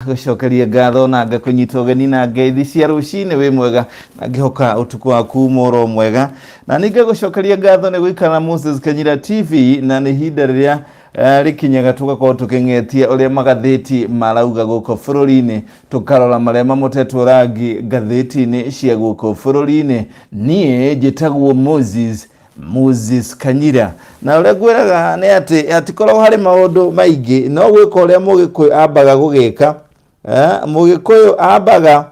Gũcokeria ngatho na ngakunyita ũgeni na ngeithi cia rũcinĩ wĩ mwega na ngĩhoka ũtukũ waku moro mwega na ningĩ gũcokeria ngatho nĩ gũikara Moses Kanyira TV na nĩ ihinda rĩrĩa rĩkinyaga tũgakorwo tũkĩng'etia ũrĩa magathĩti marauga gũkũ bũrũri-inĩ, tũkarora marĩa mamũtetwo rangi ngathĩti-inĩ cia gũkũ bũrũri-inĩ. Niĩ njĩtagwo Moses Kanyira, na ũrĩa ngwĩraga nĩ atĩ hatikoragwo harĩ maũndũ maingĩ, no gwĩka ũrĩa Mũgĩkũyũ ambaga gũgĩka. Mũgĩkũyũ ambaga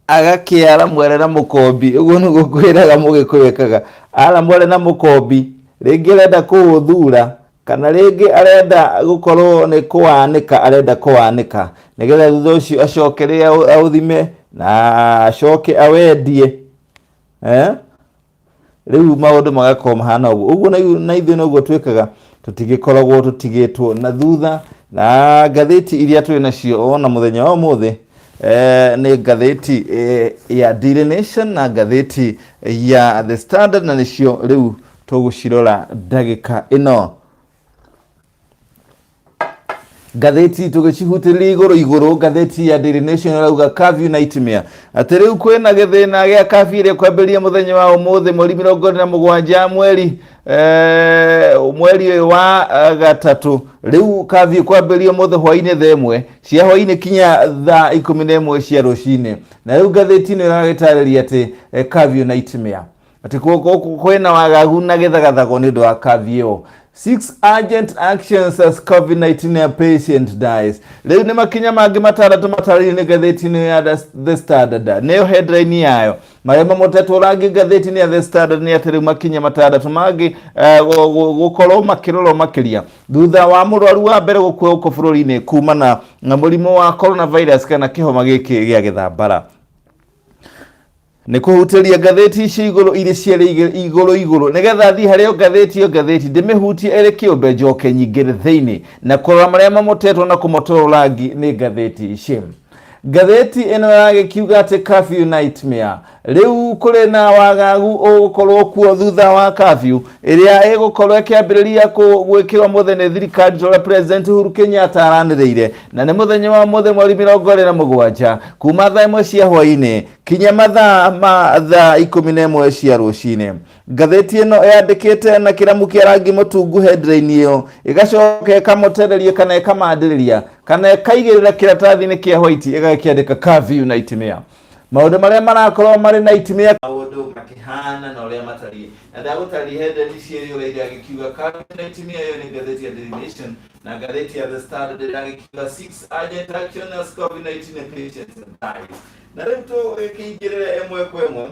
agakĩara mwere na mũkombi, ũguo nĩguo ngwĩraga Mũgĩkũyũ ekaga. Ara mwere na mũkombi, rĩngĩ arenda kũũthura kana rĩngĩ arenda gũkorwo nĩ kũwanĩka, arenda kũwanĩka nĩgetha thutha ũcio acoke rĩrĩa aũthime na acoke awendie. Rĩu maũndũ magakorwo mahana ũguo. Ũguo na ithuĩ noguo twĩkaga, tũtigĩkoragwo tũtigĩtwo na thutha. Na ngathĩti iria twĩ nacio ona mũthenya wa ũmũthĩ nĩ ngathĩti ya Daily Nation na ngathĩti ya The Standard, na nĩcio rĩu tũgũcirora ndagĩka ĩno. Ngathĩti tũgĩcihutĩria igũrũ. Ngathĩti ya Daily Nation ĩrauga curfew nightmare, atĩ rĩu kwĩna gĩthĩna gĩa curfew ĩrĩa kwambĩrĩria mũthenya wa ũmũthĩ mweri 27 mweri ũyũ wa gatatũ. Rĩu curfew kwambĩrĩria ũmũthĩ hwainĩ thaa 1 cia hwainĩ kinya thaa 11 cia rũcinĩ. Na rĩu ngathĩti ĩno ĩragĩtarĩria atĩ curfew nightmare, atĩ kwĩna wagagu na gĩthagathago nĩ ũndũ wa curfew. 6 urgent actions as COVID-19 patient dies. Rĩu nĩ makinya mangĩ matandatũ matarĩirio nĩ ngathĩti-inĩ ya The Standard. Nĩyo headline yayo. Marĩa mamũtetwo rangi ngathĩti-inĩ ya The Standard nĩ atĩ rĩu makinya matandatũ mangĩ gũkorwo makĩrorwo makĩria thutha wa mũrwaru wa mbere gũkua gũkũ bũrũri-inĩ kumana na mũrimũ wa coronavirus kana kĩhoma gĩkĩ gĩa gĩthambara. Nĩ kũhutĩria ngathĩti ici igũrũ iria ciarĩ igũrũ nĩgetha thiĩ harĩ ngathĩti ndĩmĩhutie ĩrĩ kĩũmbe njoke nyingĩ thĩinĩ na kũrora marĩa mamũtetwo na kũmũtwara rangi nĩ ngathĩti ici. Ngathĩti ĩno yagĩkiuga atĩ curfew nightmare. Rĩu kũrĩ na wagagu ũgũkorwo kuo thutha wa curfew ĩrĩa ĩgũkorwo ĩkĩambĩrĩria gwĩkĩrwo mũthenya nĩ thirikari ũrĩa President Uhuru Kenyatta aranĩrĩire, na nĩ mũthenya wa mũthĩ mweri 27 kuma thaa 1 cia hwainĩ kinya mathaa ma thaa 11 cia rũcinĩ. Ngathĩti ĩno yandĩkĩte na kĩramu kĩa rangi mũtungu headline ĩyo, ĩgacoka ĩkamũtereria kana ĩkamandĩrĩria kana ĩkaigĩrĩra kĩratathi-inĩ kĩa white ĩgakĩandĩka curfew nightmare. Maũndũ marĩa marakorwo marĩ nightmare, maũndũ makĩhana na ũrĩa matariĩ. Na ndagũtarĩria headline ciĩrĩ ũrĩa iragĩkiuga curfew nightmare. Ĩyo nĩ ngathĩti ya Daily Nation, na ngathĩti ya The Standard ĩragĩkiuga 6 urgent actions as COVID-19 patients die. Na rĩu tũkĩingĩrĩra ĩmwe kwa ĩmwe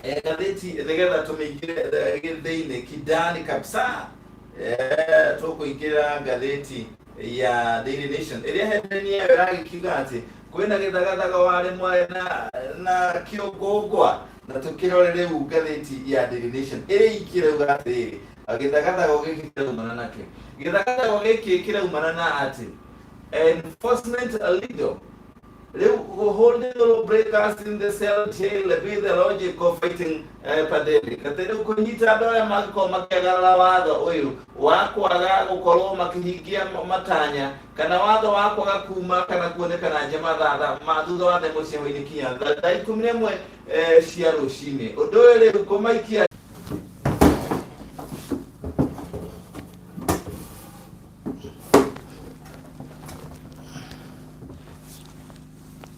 ngathĩti nĩgetha tũmĩingĩre thĩinĩ kidani kabisa. Tũkũingĩra ngathĩti ya Daily Nation ĩrĩa headline yayo ĩragĩkiuga atĩ kwĩna gĩthagathaga warĩ mwae na kĩũngũngwa. Na tũkĩrore rĩu ngathĩti ya Daily Nation ĩrĩa ikĩrauga atĩrĩrĩ, gĩthagathago gĩkĩ kĩraumana nakĩ? Gĩthagathago gĩkĩ kĩraumana na atĩ enforcement illegal. Rĩu holding breakers in the cell jail with the logic of fighting pandemic. Atĩ rĩu kũnyita andũ arĩa mangĩkorwo makĩagarara watho ũyũ wa kwaga gũkorwo makĩhingia matanya kana watho wa kwaga kuma kana kuonekana nja mathaa thutha wa thaa 1 cia hwainĩ kinya thaa 11 cia rũcinĩ. Ũndũ ũyũ rĩu kũmaikia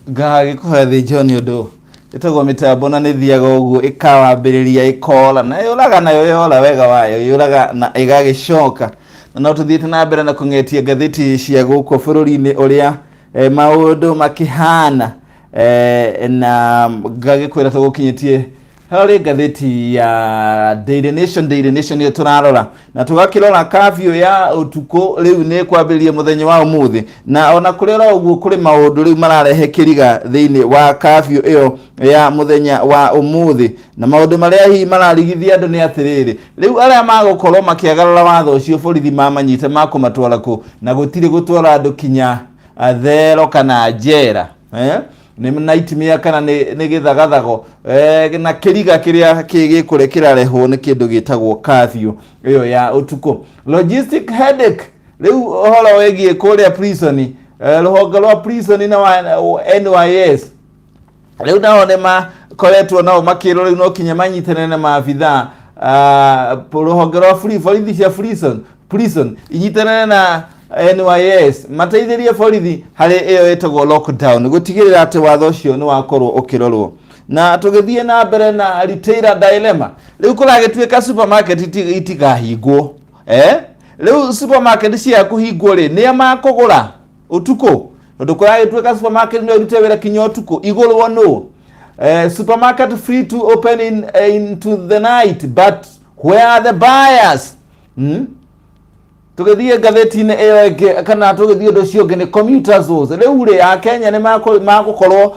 ngagĩkũhe thĩnjo nĩ ũndũ ĩtagwo mĩtambo na nĩ thiaga ũguo ĩkawambĩrĩria ĩkora na yũraga nayo yora wega wayo yũraga na ĩgagĩcoka. Na no tũthiĩte na mbere na kũng'etia ngathĩti cia gũkũ bũrũri-inĩ ũrĩa maũndũ makĩhana, na ngagĩkwĩra tũgũkinyĩtie harĩ ngathĩti ya Daily Nation nĩyo tũrarora na tũgakĩrora curfew ya ũtukũ rĩu nĩ kwambĩrĩria mũthenya wa ũmũthĩ. Na ona kũrĩra ũguo kũrĩ maũndũ rĩu mararehe kĩriga thĩinĩ wa curfew ĩyo ya mũthenya wa ũmũthĩ, na maũndũ marĩa hihi mararigithia andũ nĩ atĩrĩrĩ, rĩu arĩa magũkorwo makĩagarara watho ũcio borithi mamanyita makũmatwara kũ, na gũtirĩ gũtwara andũ kinya thero kana njera. Nĩ nightmare kana nĩ gĩthagathago na kĩriga kĩrĩa kĩgĩkũre kĩrarehwo nĩ kĩndũ gĩtagwo curfew ĩyo ya ũtukũ. Logistic headache riu horo wegie kuria prison ruhonge rwa prison na NYS riu nao ne makoretwo nao makiro riu no kinya manyitane na maabitha ruhonge rwa borithi cia prison inyitane na NYS mateithirie borithi hari iyo etagwo lockdown gutigirira ati watho ucio ni wakorwo ukirorwo na tugithie na mbere na retailer dilemma riu kuragituika supermarket itikahingwo riu supermarket cia kuhingwo ri ni makugura utuko ndo kuragituika supermarket no irute wira kinya utuko igurwo no supermarket free to open into the night, but where are the buyers? Tugithie gatheti-inĩ ĩyo ĩngĩ kana tugithie ũndũ ũcio ũngĩ nĩ commuter zones. Rĩu rĩ Akenya nĩ magũkorwo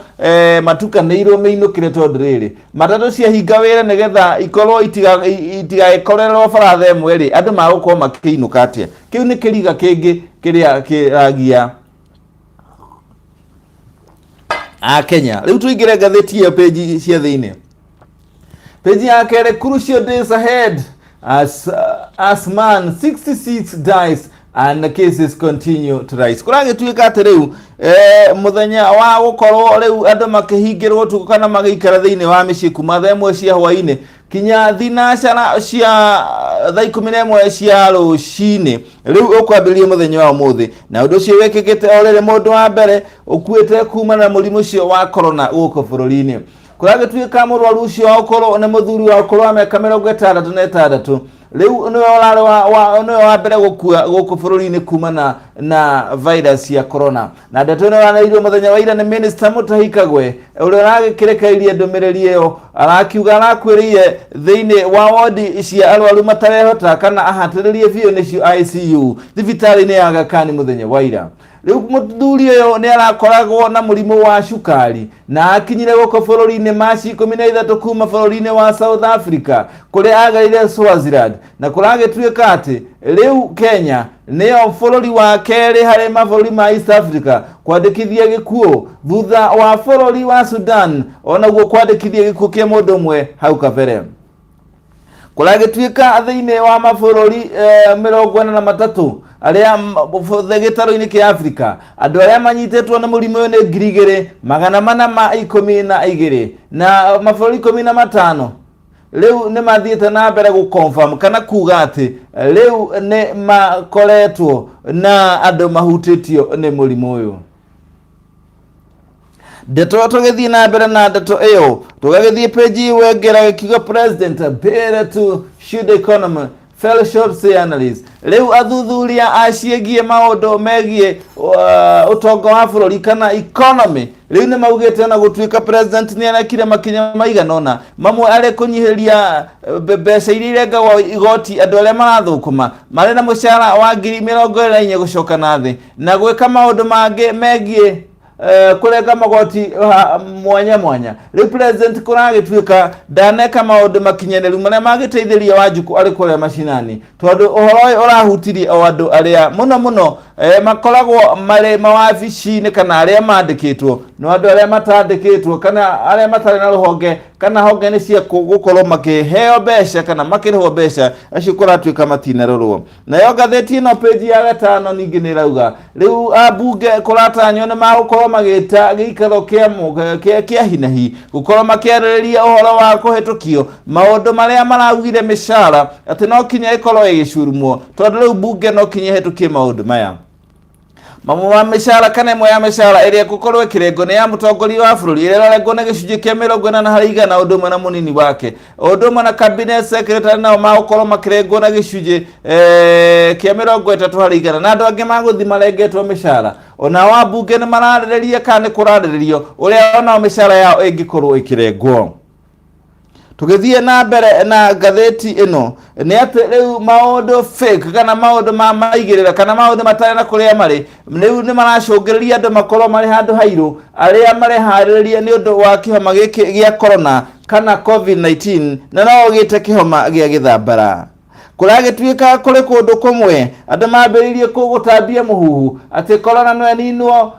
matukanĩirwo mĩinũkĩre tondũ rĩrĩ matatũ ciahinga wĩra nĩgetha ikorwo itigagĩkorerwo baratha ĩmwe rĩ andũ magũkorwo makĩinũka atĩa. Kĩu nĩ kĩriga kĩngĩ kĩrĩa kĩragia Akenya. Rĩu tũingĩre gatheti ĩyo page cia thĩinĩ. Page ya kerĩ, crucial days ahead as man 66 dies and the cases continue to rise. Kuragituika ati riu muthenya wa gukorwo riu andu makihingirwo tu kana magikara thiini wa micii kuma thaa imwe cia hwaini kinya thinacara cia thaa 11 cia rucini riu ukwambiria muthenya wa umuthi na undu ucio wekikite orere mundu wa mbere ukuite kuma na murimu ucio wa corona guko bururi-ini. Kuragituika murwaru ucio wa ukorwo ne muthuri wa ukorwo ameka 66 riu niwe wa mbere gukua guku bururi-ini kumana na virus ya corona na ndeto ino wanairio muthenya wa ira ni minister Mutahikagwe uria aragikirekairie ndumiriri iyo arakiuga arakwiririe thiini wa ward cia arwaru matarehota kana ahatiririe biu nicio ICU thibitari-ini ya Aga Khan muthenya wa ira. Riu muthuri uyo ni arakoragwo na murimu wa shukari na akinyire guko bururi-ini Machi 13 kuma bururi-ini wa South Africa kuria agarire Swaziland na kuragituika ati riu Kenya niyo bururi wa keri hari mabũrũri ma East Africa kwandikithia gikuo thutha wa bururi wa Sudan onaguo kwandikithia gikuo kia mundu umwe hau kabere. Kuragituika thiini wa mabũrũri 43 aria gitaro-ini kia Africa andu aria manyitetwo na murimu uyu ni 2,412 na mabũrũri 15 riu ni mathiete na mbere guconfirm kana kuga ati riu ni makoretwo na andu mahutitio ni murimu uyu. Ndeto tugithie na mbere na ndeto iyo tugagithie page wegera kiuga president better to shield economy fell short say analyst. Riu athuthuria aciegie maundu megie utonga wa bururi kana economy riu ni maugite na gutuika president ni anakire makinya maiganona mamwe ari kunyihiria mbeca iria irengagwo igoti andu aria marathukuma mari na mushara wa 20,000 gucoka na thi na gwika maundu mangi megie kurenga magoti mwanya. Riu president kuragituika ndaneka maundu makinyanĩru maria magiteithiria Wanjiku ari kuria mashinani tondu uhoro urahutirie o andu aria muno makoragwo mari mawabici-ini kana aria mandikitwo no andu aria matandikitwo kana aria matari na ruhonge kana honge ni cia gukorwo makiheo mbeca kana makirihwo mbeca acio kuratuika matinarorwo. Nayo gatheti ino page ya 5 ningi ni rauga riu abunge kuratanywo ni magukorwo magita giikaro kia hinahi gukorwo makiarĩrĩria uhoro wa kuhitukio maundu maria maraugire mishara ati no kinya ikorwo igicurumwo tondu riu bunge no kinya hitukie maundu maya mamu wa mishara kana imwe ya mishara iria gukorwo ikirengo ni ya mutongoria wa bururi iria rarengwo na gicunjĩ kia 40% undu umwe na munini wake undu umwe na cabinet secretary nao magukorwo makirengwo na gicunjĩ kia 30% na andu angi maguthi marengetwo mishara ona wa bunge ni mararĩrĩria kana kurarĩrĩrio uria ona mishara yao ingikorwo ikirengwo. Tugithie na mbere na gatheti ino ni ati riu maundu fake kana maundu maigirira kana maundu matari na kuria mari riu ni maracungiriria andu makorwo mari handu hairu aria marehariria ni undu wa kihoma giki gia corona kana COVID-19 na no gite kihoma gia githambara. Kuragituika kuri kundu kumwe andu mambiririe kugutambia muhuhu ati corona no ninwo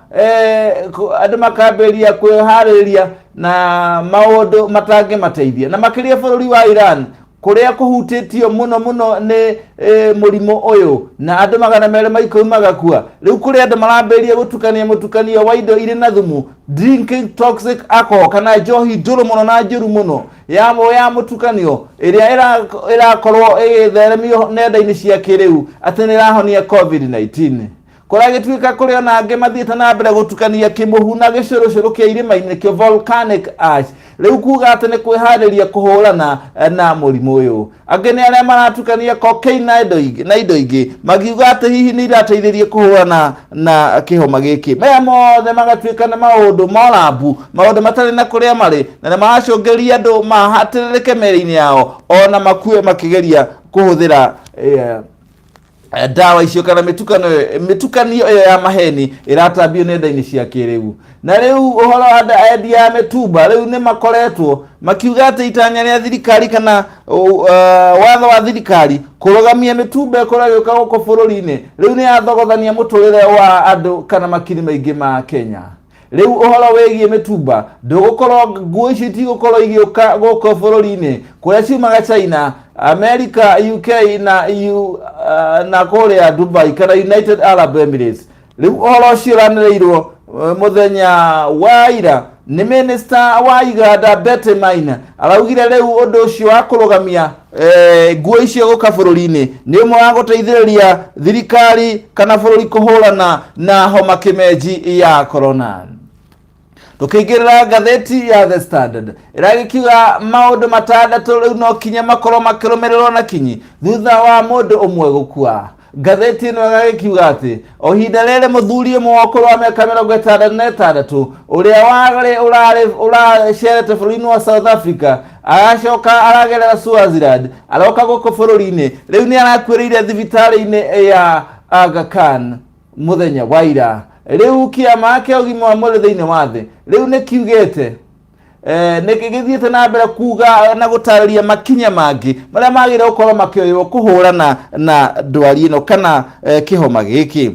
andu makambiriria kwihariria na maundu matangi mateithia na makiria bururi wa Iran kuria kuhutitio muno ni murimo uyu na andu magana mere maikoimaga kwa riu kuri andu maramberia gutukania mutukanio wa indo iri na thumu drinking toxic alcohol kana njohi njuru muno na njuru muno ya mutukanio iria irakorwo igitheremio nenda-ini cia kiriu ati nirahonia COVID-19 kuragituika kuri ona ange mathiete na mbere gutukania kimuhu na gicurũcũrũ kia irima-ini kio volcanic ash riu kuga ati ni kwihariria kuhurana na murimu uyu ange ni aria maratukania cocaine na indo ingi magiuga ati hihi ni irateithirie kuhurana na kihoma giki maya mothe magatuika na maundu morambu maundu matari na kuria mari na maracũngĩrĩria andu mahatĩrĩrĩke meri-ini yao ona makue makigeria kuhuthira dawa icio kana mitukanio ya maheni iratambio nenda-ini cia kiriu na riu uhoro endia ya mitumba riu ni makoretwo makiuga ati itanya ria thirikari kana watho wa thirikari kurugamia mitumba ikoragwo guko bururi-ini riu ni athogothania muturire wa andu kana makiri maingi ma Kenya riu uhoro wegie mitumba ndugukorwo nguo ici tigukorwo igioka guko bururi-ini kuria ciumaga China, America, UK na EU na Korea, Dubai kana United Arab Emirates. Riu uhoro ucio uranĩrĩirwo muthenya wa ira ni minister wa Uganda Betty Maina araugire riu undu ucio wa kurugamia nguo icio guka bururi-ini ni umwe wa guteithĩrĩria thirikari kana bururi kuhurana na homa kimenji ya corona. Tukigirira gatheti ya The Standard iragikiuga maundu matandatu riu no kinya makorwo makirumirirwo na kinyi thutha wa mundu umwe gukua. Gatheti ino iragikiuga ati o hinda riri muthuri umwe wa ukuru wa miaka 66 uria uracerete bururi-ini wa South Africa aracoka aragerera Swaziland aroka guku bururi-ini riu ni arakuĩrĩire thibitari-ini ya Aga Khan muthenya wa ira. Riu kiama kia ugima wa mwĩrĩ thĩinĩ wa thĩ riu nĩ kiugĩte nĩgĩthiĩte na mbere kuga na gũtarĩria makinya mangĩ marĩa magĩrĩire gũkorwo makĩoywo kũhũrana na ndwari ĩno kana kĩhoma gĩkĩ.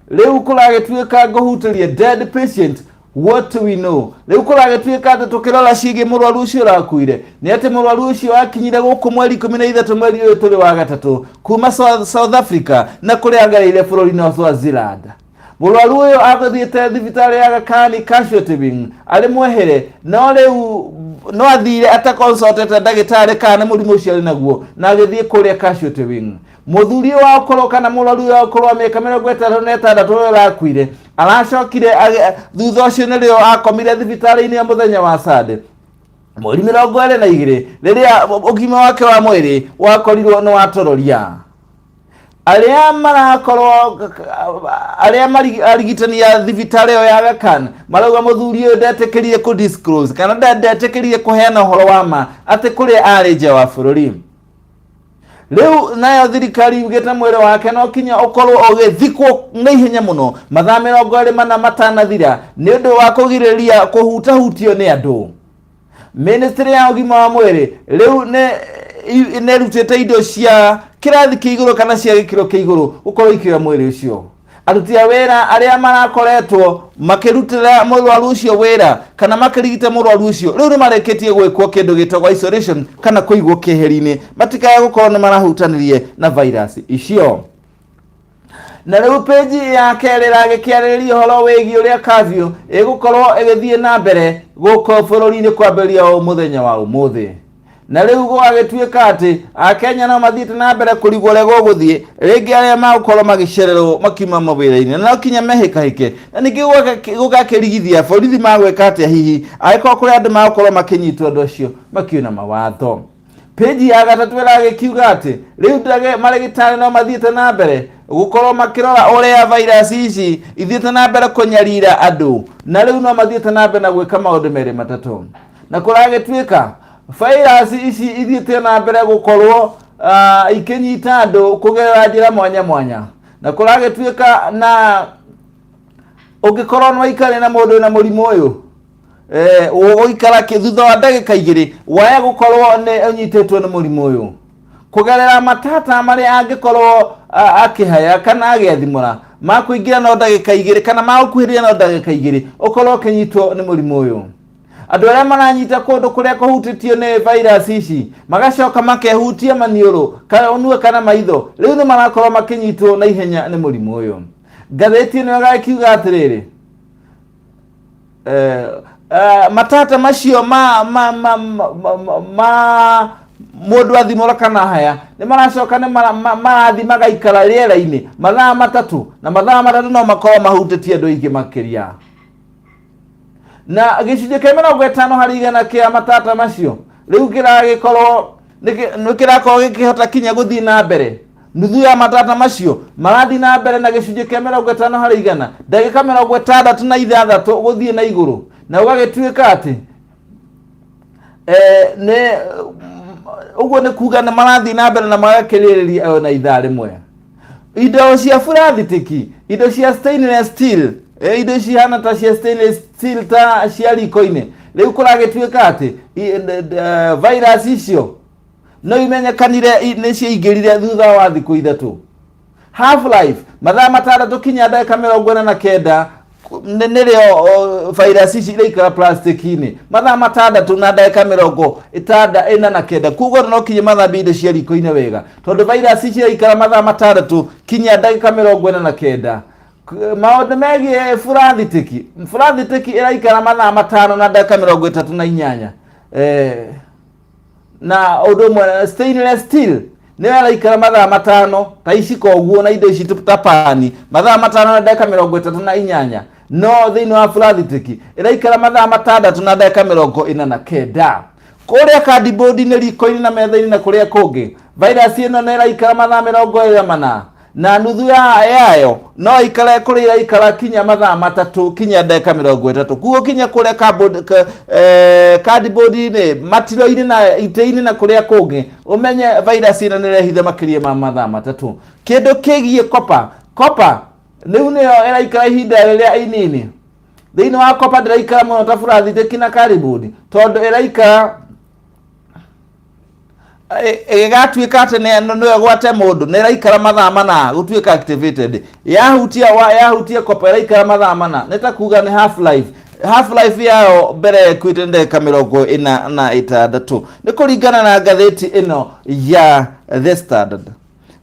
Riu kũragĩtuĩka ngũhutĩrie dead patient what do we know. Riu kũragĩtuĩka atĩ tũkĩrora ciĩgiĩ mũrwaru ũcio ũrakuire nĩ atĩ mũrwaru ũcio akinyire gũkũ mweri 13 mweri ũyũ tũrĩ wa gatatũ kuma South Africa na kũrĩa agereire bũrũri-inĩ wa Swaziland. Mũrwaru ũyũ agũthiĩte thibitarĩ ya Aga Khan casualty wing arĩ mwehere no riu no athire ataconsultete ndagĩtarĩ kana mũrimũ ũcio arĩ naguo na agĩthiĩ kũrĩa casualty wing. Mũthuri wa ũkorwo kana mũrwaru wa ũkorwo mĩaka 36 ũrĩa ũrakuire aracokire thutha ũcio nĩrĩo akomire thibitarĩ-inĩ ya mũthenya wa Sunday mweri 22 rĩrĩa ũgima wake wa mwĩrĩ wakorirwo nĩ watororia. Aria arigitania thibitarĩ ĩyo ya Aga Khan marauga mũthuri ũyũ ndetĩkĩrire ku disclose kana ndetĩkĩrire kuheana ũhoro wa ma atĩ kũrĩa arĩ nja wa bũrũri. Riu nayo thirikari yugĩte mwĩrĩ wake no kinya ũkorwo ũgĩthikwo na ihenya mũno mathaa 24 matanathira nĩ ũndũ wa kũgirĩrĩria kũhutahutio nĩ andũ. Ministry ya ugima wa mwĩrĩ riu nĩ rutĩte indo cia kirathi kia iguru kana cia gikiro kia iguru ukorwo ikioya mwĩrĩ ucio. Aruti a wĩra arĩa marakoretwo makĩrutĩra mũrwaru ucio wĩra kana makĩrigita mũrwaru ucio riu nĩ mareketie gwĩkwo kĩndũ gĩtagwo isolation kana kũigwo kĩheri-inĩ matikae gũkorwo nĩ marahutanirie na virus icio. Na riu page ya kerĩ ĩragĩkĩarĩrĩria ũhoro wĩgiĩ ũrĩa curfew ĩgũkorwo ĩgĩthiĩ na mbere gũkũ bũrũri-inĩ kwambĩrĩria o mũthenya wa ũmũthĩ. Na riu gwagĩtuĩka atĩ Akenya no mathiĩte na mbere kũrigwo ũrĩa gũgũthiĩ rĩngĩ arĩa magũkorwo magĩcererwo makiuma mawĩra-inĩ na no kinya mehĩkahĩke na ningĩ gũgakĩrigithia borithi magwĩka atĩa hihi angĩkorwo kũrĩ andũ magũkorwo makĩnyitwo andũ acio makiuna mawatho. Page ya gatatũ ĩragĩkiuga atĩ riu marĩgĩtarĩ no mathiĩte na mbere gũkorwo makĩrora ũrĩa virus ici ithiĩte na mbere kũnyarira andũ na riu no mathiĩte na mbere na gwĩka maũndũ merĩ matatũ. Na kũragĩtuĩka virus ici ithiĩte na mbere gũkorwo ikĩnyita andũ kũgerera njĩra mwanya mwanya na kũragĩtuĩka na ũngĩkorwo nĩ waikare na mũndũ na mũrimũ ũyũ ũgũikara thutha wa ndagĩka 2 waya gũkorwo nĩ ũnyitĩtwo nĩ mũrimũ ũyũ kũgerera matata marĩa angĩkorwo akĩhaya kana agĩathimũra makũingĩra no ndagĩka 2 kana magũkuhĩrĩria no ndagĩka 2 ũkorwo ũkĩnyitwo nĩ mũrimũ ũyũ. andu aria maranyita kundu kuria kuhutitio ni virus ici magacoka makehutia maniuru kana unue kana maitho riu ni marakorwo makinyitwo na ihenya ni murimu uyu. Ngatheti ino gakiuga atiriri matata macio mundu athimura kana haya ni maracoka ni marathi magaikara riera-ini mathaa matatu na mathaa matatu no makorwo mahutitie andu aingi makiria na gicunjĩ kĩa 50 harĩ igana kĩa matata macio rĩu kĩrakorwo gĩkĩhota kinya gũthiĩ na mbere. Nuthu ya matata macio marathi na mbere na gĩcunjĩ kĩa 50 harĩ igana ndagĩka 66 gũthiĩ na igũrũ na ũgagĩtuĩka atĩ uguo ni kuga na marathi na mbere na magakĩrĩrĩria na ithaa rĩmwe. Indo cia burathitiki, indo cia stainless steel, indo cihana ta cia stainless steel ta cia riko-inĩ rĩu kũragĩtuĩka atĩ virus icio no imenyekanire nĩ ciaingĩrire thutha wa thikũ 3. Half life mathaa 6 kinya ndagĩka 49 nĩrĩo virus ici iraikara plastic-inĩ mathaa 6 na ndagĩka 49. Kuguo no kinye mathambia indo cia riko-inĩ wega tondũ virus ici iraikara mathaa 6 kinya ndagĩka 49. Maũndũ megiĩ burathitiki iraikara mathaa 5 na ndagĩka 38. Na ũndũ ũmwe stainless steel nĩ iraikara mathaa 5 ta ici koguo na indo ici ta pani mathaa 5 na ndagĩka 38. No thĩinĩ wa burathitiki iraikara mathaa 6 na ndagĩka 49. Kũrĩa cardboard-inĩ riko-inĩ na metha-inĩ na kũrĩa kũngĩ virus ĩno nĩ iraikara mathaa 24 na nuthu yayo no ikara kũrĩa iraikara kinya mathaa 3 kinya ndagĩka 30. Kuo kinya kũrĩa cardboard-inĩ matiro-inĩ na itĩ-inĩ na kũrĩa kũngĩ umenye virus ĩno nĩ irehitha makĩria ma mathaa 3. Kĩndũ kĩgiĩ copper rĩu nĩyo iraikara ihinda rĩrĩa inini thĩinĩ wa copper ndĩraikara mũno ta burathitiki na cardboard tondũ ĩraikara ĩgatuĩka atĩ nĩyo gwate mũndũ nĩ ĩraikara mathaa 4 gũtuĩka activated. Yahutia copper ĩraikara mathaa 4 nĩ ta kuga nĩ half life yayo mbere kwĩte ndagĩka 46. nĩ kũringana na ngathĩti ĩno ya The Standard.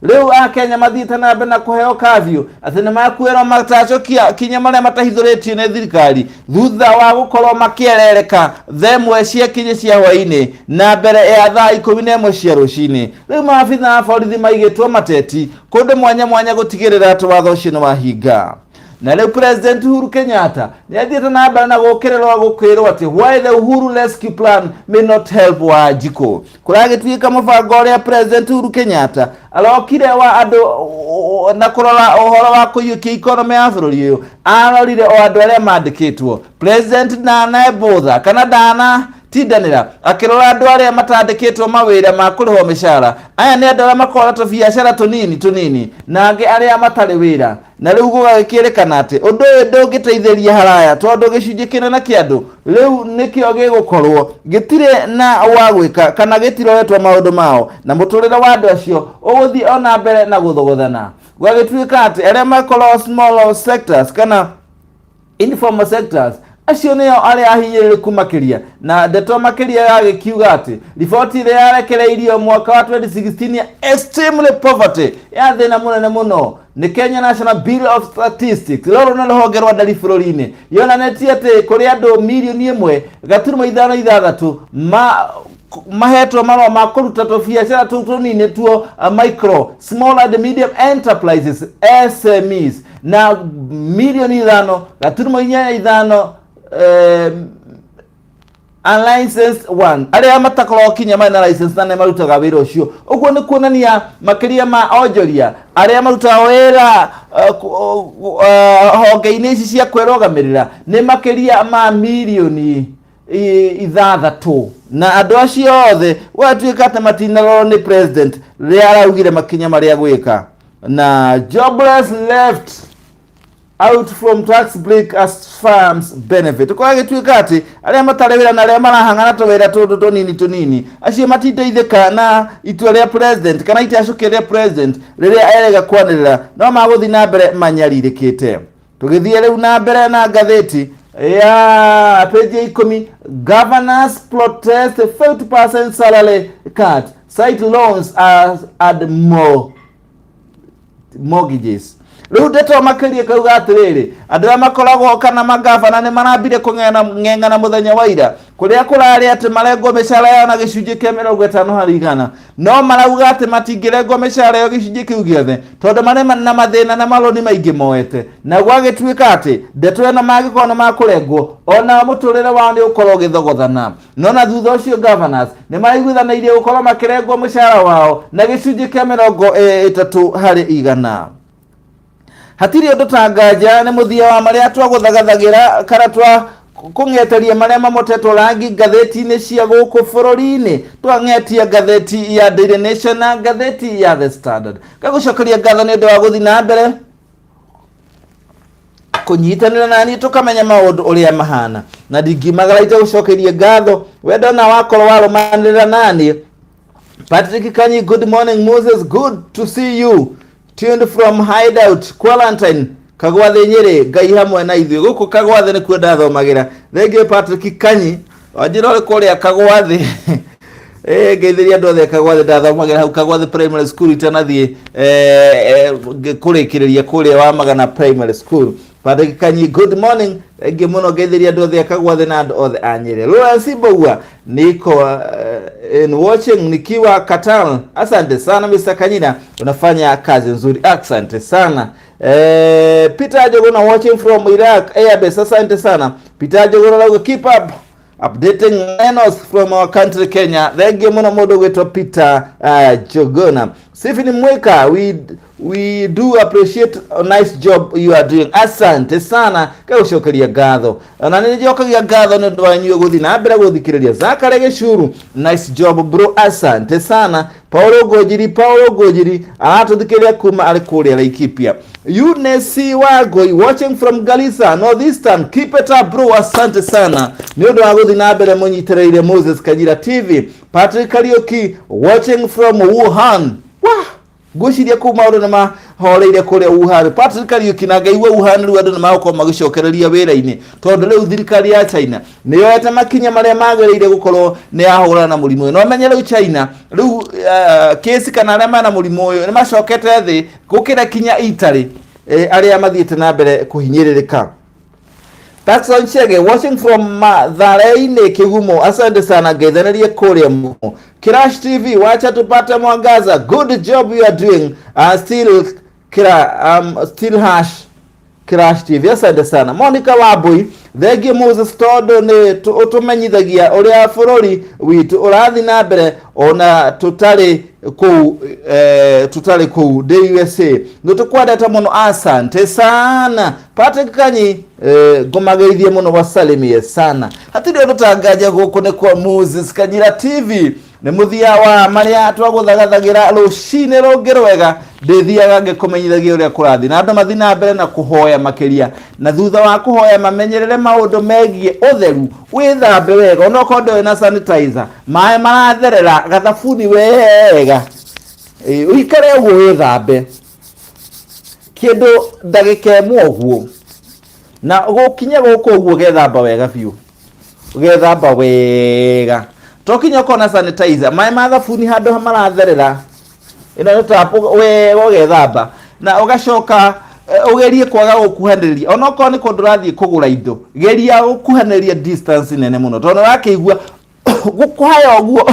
Rĩu Akenya mathiĩte na mbere na kũheo kavio atĩ nĩ makuĩrwo matacokia kinya marĩa matahithũrĩtio nĩ thirikari thutha wa gũkorwo makĩerereka thaa 1 cia kinya cia hwaĩ-inĩ na mbere ya thaa 11 cia rũcinĩ. Rĩu maabitha a borithi maigĩtwo mateti kũndũ mwanya mwanya gũtigĩrĩra atĩ watho ũcio nĩ wahinga. Na rĩu President Uhuru Kenyatta nĩ athiĩte na mbere na gũkĩrwo atĩ why the Uhuru Rescue Plan may not help Wanjiku. Kũragĩtuĩka mũbango ũrĩa President Uhuru Kenyatta arokire wa andũ na kũrora ũhoro wa kũiyũkia ikonomi ya bũrũri ũyũ arorire o andũ arĩa mandĩkĩtwo. President ndanebũtha kana ndanatindanĩra akĩrora andũ arĩa matandĩkĩtwo mawĩra ma kũrĩhwo mĩcara. Aya nĩ andũ arĩa makoragwo biacara tũnini na angĩ arĩa matarĩ wĩra. Na rĩu gũgagĩkĩrĩkana atĩ ũndũ ũyũ ndũngĩteithĩria haraya tondũ gĩcunjĩ kĩnene kĩa andũ rĩu nĩkĩo gĩgũkorwo gĩtirĩ na wa gwĩka kana gĩtiroretwo maũndũ mao na mũtũrĩre wa andũ acio ũgũthiĩ ona mbere na gũthogotana. Gwagĩtuĩka atĩ arĩa makorwo small sectors kana informal sectors acio nĩo arĩa ahinyĩrĩrĩku makĩria. Na ndeto makĩria yagĩkiuga atĩ riboti ĩrĩa yarekereirio mwaka wa 2016 ya extremely poverty ya thĩna mũnene mũno nĩ Kenya National Bureau of Statistics rũrũ nĩ rũhonge rwa ndari bũrũri-inĩ yonanĩtie atĩ kũrĩ andũ mirioni 1.56 mahetwo marũa ma kũruta tũbiacara tũu tũnini tuo micro small and medium enterprises SMEs na mirioni 5.85 unlicensed one arĩa matakorwo kinya mena license na nĩ marutaga wĩra ũcio. Ũguo nĩ kuonania makĩria ma onjoria arĩa marutaga wĩra honge-inĩ ici cia kwĩrũgamĩrĩra nĩ makĩria ma mirioni 6 na andũ acio othe gwatuĩka atĩ matinarorwo nĩ president rĩrĩa araugire makinya marĩa gwĩka. Na jobless left out from tax break as farms benefit. Kwa gĩtuĩka atĩ arĩa matarĩ wĩra na arĩa marahang'ana tũwĩra tũtũ tũnini acio matiteithĩka na itua rĩa president kana itacũkia rĩa president rĩrĩa erega kwanĩrĩra no magũthiĩ na mbere manyarirĩkĩte. Tũgĩthiĩ rĩu na mbere na ngathĩti ya page 10, governors protest 50% salary cut, cite loans as add more mortgages. Riu ndeto makiria kauga atiriri andira makoragwo kana magavana ni marambire kung'eng'ana muthenya wa ira kuria kurari ati marengo mishara yao na gicunji kia 50 hari igana, no marauga ati matingirengo mishara yao gicunji kiu giothe tondu mari na mathina na maroni maingi moete, na gwagituika ati ndeto ena magikorwo makurengwo ona muturire wao ni ukorwo githogothana, no na thutha ucio governors ni maraiguithanairie gukorwo makirengwo mishara wao na gicunji kia 30 hari igana. Hatiri undu tangaja ni muthia wa maria twaguthagathagira kana twa kung'eteria maria mamotetwo rangi ngatheti-ini cia guku bururi-ini, twang'etia ngatheti ya Daily Nation na ngatheti ya The Standard. Gagucokeria ngatho ni undu wa guthi na mbere kunyitanira nani tukamenya maundu uria mahana, na ndingimagaraite gucokeria ngatho wendo na wakorwo warumanirira nani. Patrick Kanyi, good morning. Moses, good to see you. Tuned from Hideout Quarantine Kagwathe Nyeri, Ngai hamwe na ithuĩ guku Kagwathe nikuo ndathomagira. Thengiũ Patrick Kanyi wanjira uri kuria Kagwathe ngeithiria andu othe Kagwathe ndathomagira hau Kagwathe Primary School itanathie kurikiriria kuria wa Magana Primary School. Patrick Kanyi, good morning. Thengiũ muno ngeithiria andu othe Kagwathe na andu othe a Nyeri. Lawrence Mbogua niko in watching nikiwa Qatar. Asante sana Mr. Kanyina, unafanya kazi nzuri, asante sana. Peter Jogona watching from Iraq Airbase, asante sana Peter Jogona, keep up updating news from our country Kenya. Thank you muno modo wetu Peter Jogona. Stephen Mweka, we do appreciate a nice job you are doing. Asante sana kagucokeria ngatho na ni njokagia ngatho ni ndu wanyu guthi na mbere guthikiriria Zakare Gicuru. Nice job bro, asante sana. Paulo Gojiri aratuthikiria kuma ari kuria Laikipia. Eunice Wagoi watching from Garissa Northeastern, keep it up bro, asante sana ni ndu wa guthi na mbere munyitereire Moses Kanyira TV. Patrick Kariuki watching from Wuhan. Wah, gwiciria ku maundu na mahoreire kuria Wuhan. Patrick Kariuki na Ngai wa Wuhan riu andu na magukorwo magicokereria wira-ini tondu riu thirikari ya China ni yoete makinya maria magiriire gukorwo ni yahurana na murimu no menye riu China riu kesi kana aria mana murimu uyu ni macokete thi gukira kinya Italy aria mathiete na mbere kuhinyiririka. Taxon Chege watching from Mathare-ini Kigumo, asante sana ngeithanirie kuria mu. Kirash TV wacha tupate mwangaza, good job you are doing. Still hash Kirash TV, asante sana. Monica Wabui, thegi Moses todo ni utumenyithagia uria bururi witu urathi na mbere ona tutari ku USA nitukwendete muno, asante sana. Patrick Kanyi ngomageithie muno, wasalimie sana. Hatiri undu tangaja guku ni kwa Moses Kanyira TV, ni muthia wa maria twaguthagathagira rucini rungi rwega ndithiaga ngikumenyithagia uria kurathi na andu mathi na mbere na kuhoya makiria, na thutha wa kuhoya mamenyerere maundu megie utheru, withambe wega onoko ndu na sanitizer, maĩ maratherera, gathabuni wega, uikare uguo withambe kindu ndagika imwe uguo, na gukinya guku uguo gethamba wega biu, gethamba wega tokinya kona sanitizer, maĩ ma thabuni handu maratherera ino ni tapo wega gethamba na ugacoka ugerie kwaga gukuhaniriria onoko ni kundu rathie kugura indo, geria gukuhaniriria distance nene muno tondu rakiigua gukwaya uguo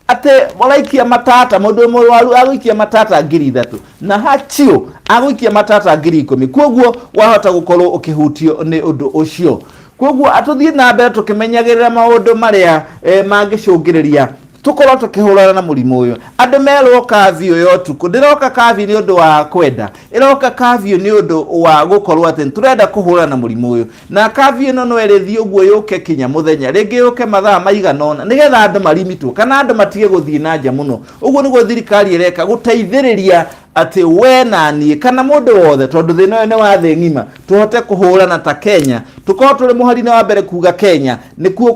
ate molaikia matata mundu mwaru aguikia matata 3,000 na hatio aguikia matata 10,000, koguo wahota gukorwo ukihutio ni undu ucio. Koguo atuthie na mbere tukimenyagirira maundu maria mangicungiriria tukorwo tukihurana na murimu uyu. Andu merwo kavio yo tuku, ndiroka kavio ni undu wa kwenda, iroka kavio ni undu wa gukorwo ati turenda kuhurana na murimu uyu, na kavio no no erethio uguo yuke kinya muthenya ringi yuke mathaa maiganona nigetha andu marimitwo kana andu matige guthii na nja muno. Uguo niguo thirikari ireka guteithiriria ati we nani kana mundu wothe tondu thina uyu ni wa thi ng'ima tuhote kuhurana ta Kenya, tukorwo turi muhari-ini wa mbere kuga Kenya nikuo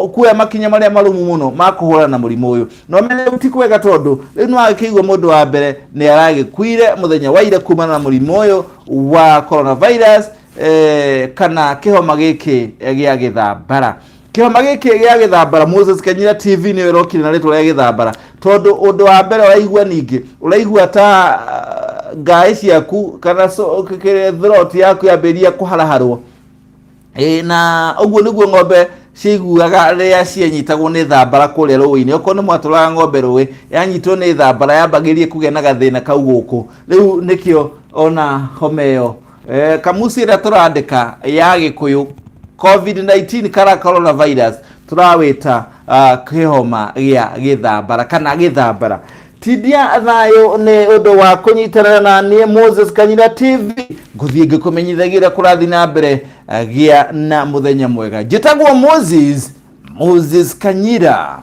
kuoya makinya maria marumu muno ma kuhurana na murimu uyu. No menye gutikwega tondu riu nwakiigua mundu wa mbere ni aragikuire muthenya wa ira kumana na murimu uyu wa coronavirus. kana kihoma giki gia githambara. Kihoma giki gia githambara Moses Kanyira TV ni wirokire na ritwa ria githambara tondu undu wa mbere uraigua ningi uraigua ta ngai ciaku kana throat yaku yambiria kuharaharwo na uguo niguo ng'ombe ciiguaga ria cienyitagwo ni thambara kuria rũĩ-inĩ. Okorwo nĩ mwatũraga ng'ombe rũĩ yanyitwo ni thambara yambagirie kũgĩa na gathĩna kau gũkũ. Rĩu nĩkĩo ona homa ĩyo kamusi ĩrĩa tũrandĩka ya Gĩkũyũ COVID-19 kana coronavirus turawĩta kĩhoma gĩa gĩthambara kana gĩthambara. Tidia thayo nĩ ũndũ wa kũnyitanĩra na niĩ Moses Kanyira TV ngũthiĩ ngĩkũmenyithagia kũrathi na mbere gĩa na mũthenya mwega. Njĩtagwo Moses Kanyira.